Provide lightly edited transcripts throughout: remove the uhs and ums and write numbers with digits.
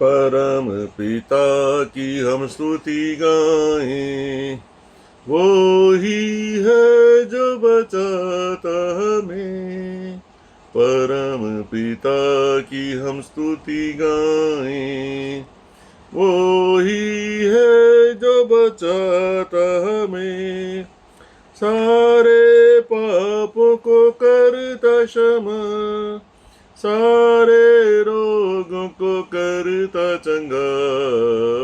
परम पिता की हम स्तुति गाएं। वो ही है जो बचाता हमें। परम पिता की हम स्तुति गाएं। वो ही है जो बचाता हमें। सारे पापों को करता क्षमा, सारे रोगों को करता चंगा।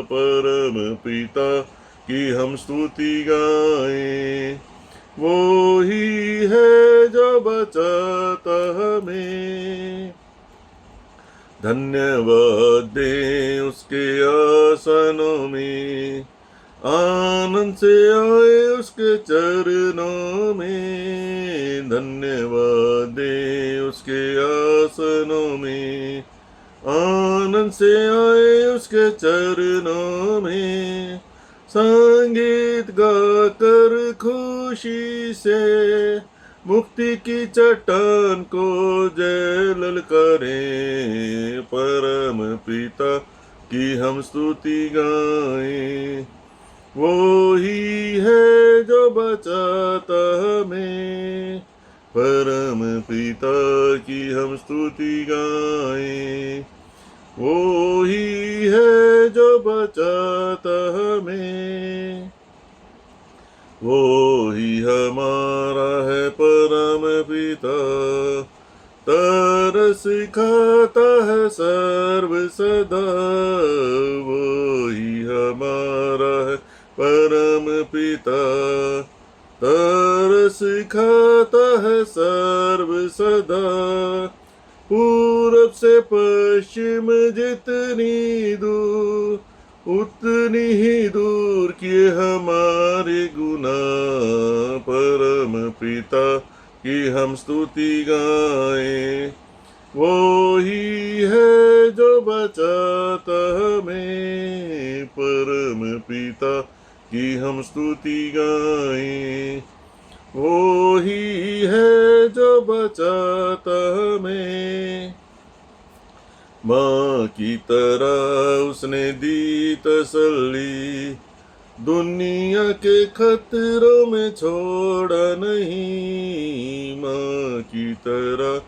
परम पिता की हम स्तुति गाएं। वो ही है जो बचाता हमें। धन्यवाद दे उसके आसनों में, आनंद से आए उसके चरणों में। धन्यवाद दे उसके आसनों में, आनंद से आए उसके चरणों में। संगीत गाकर खुशी से मुक्ति की चट्टान को जय ललकारें। परम पिता की हम स्तुति गाएं। वो ही है जो बचाता हमें। परम पिता की हम स्तुति गाएं। वो ही है जो बचाता हमें। वो ही हमारा है परम पिता, तरस खाता है सर्व सदा। वो ही हमारा है परम पिता, तरस खाता है सर्व सदा। पूरब से पश्चिम जितनी दूर, उतनी ही दूर किए हमारे गुनाह। परम पिता की हम स्तुति गाएं। वो ही है जो बचाता हमें। परम पिता की हम स्तुति गाएं। वो ही है जो बचाता हमें। माँ की तरह उसने दी तसल्ली, दुनिया के खतरों में छोड़ा नहीं। माँ की तरह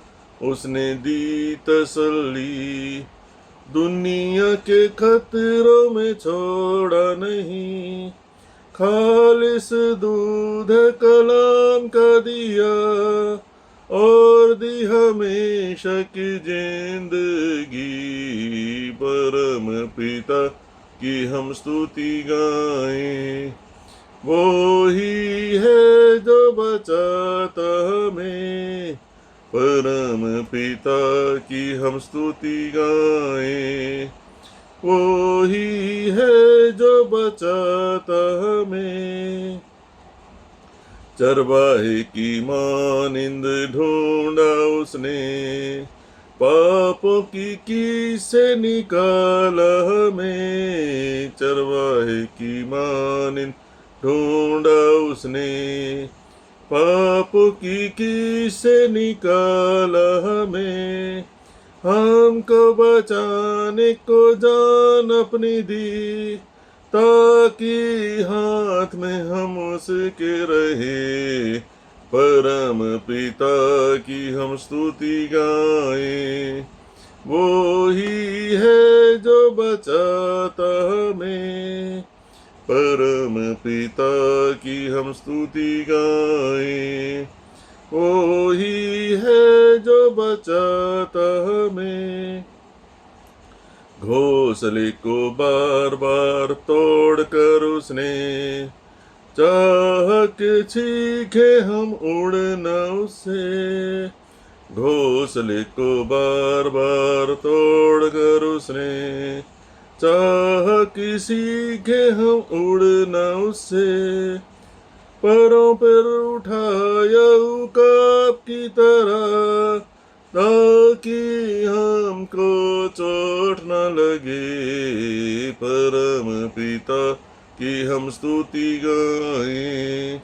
उसने दी तसल्ली, दुनिया के खतरों में छोड़ा नहीं। खालिस दूध कलाम का दिया, और दी हमेशा की जिंदगी। परम पिता की हम स्तुति गाएं। वो ही है जो बचाता हमें। परम पिता की हम स्तुति गाएं। वो ही है जो बचाता हमें। चरवाहे की मानिंद ढूंढा उसने, पापों की से निकाला हमें। चरवाहे की मानिंद ढूंढा उसने, पापों की से निकाला हमें। हमको बचाने को जान अपनी दी, ताकि हाथ में हम उसके रहे। परम पिता की हम स्तुति गाएं। वो ही है जो बचाता हमें। परम पिता की हम स्तुति गाएं। वो ही है जो बचाता हमें। घोंसले को बार बार तोड़ कर उसने, चाह के सीखे हम उड़ना उससे। घोंसले को बार बार तोड़ कर उसने, चाह के सीखे हम उड़ना उससे। पैरों पर उठाया उकाब की तरह, ताकि हमको चोट न लगे। परम पिता की हम स्तुति गाएं।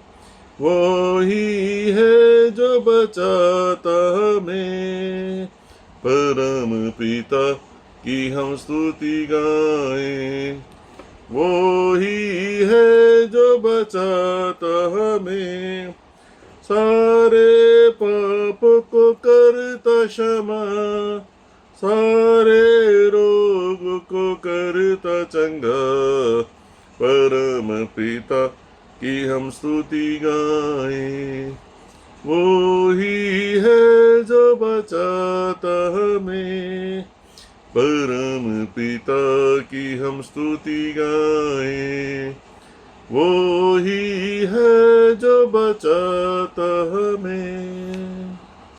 वो ही है जो बचाता हमें। परम पिता कि हम स्तुति गाएं। वो ही है जो बचाता हमें, सारे पाप को करता क्षमा, सारे रोग को करता चंगा। परम पिता की हम स्तुति गाएं। वो ही है जो बचाता हमें, परम पिता की हम स्तुति गाएं। वो ही है जो बचाता हमें।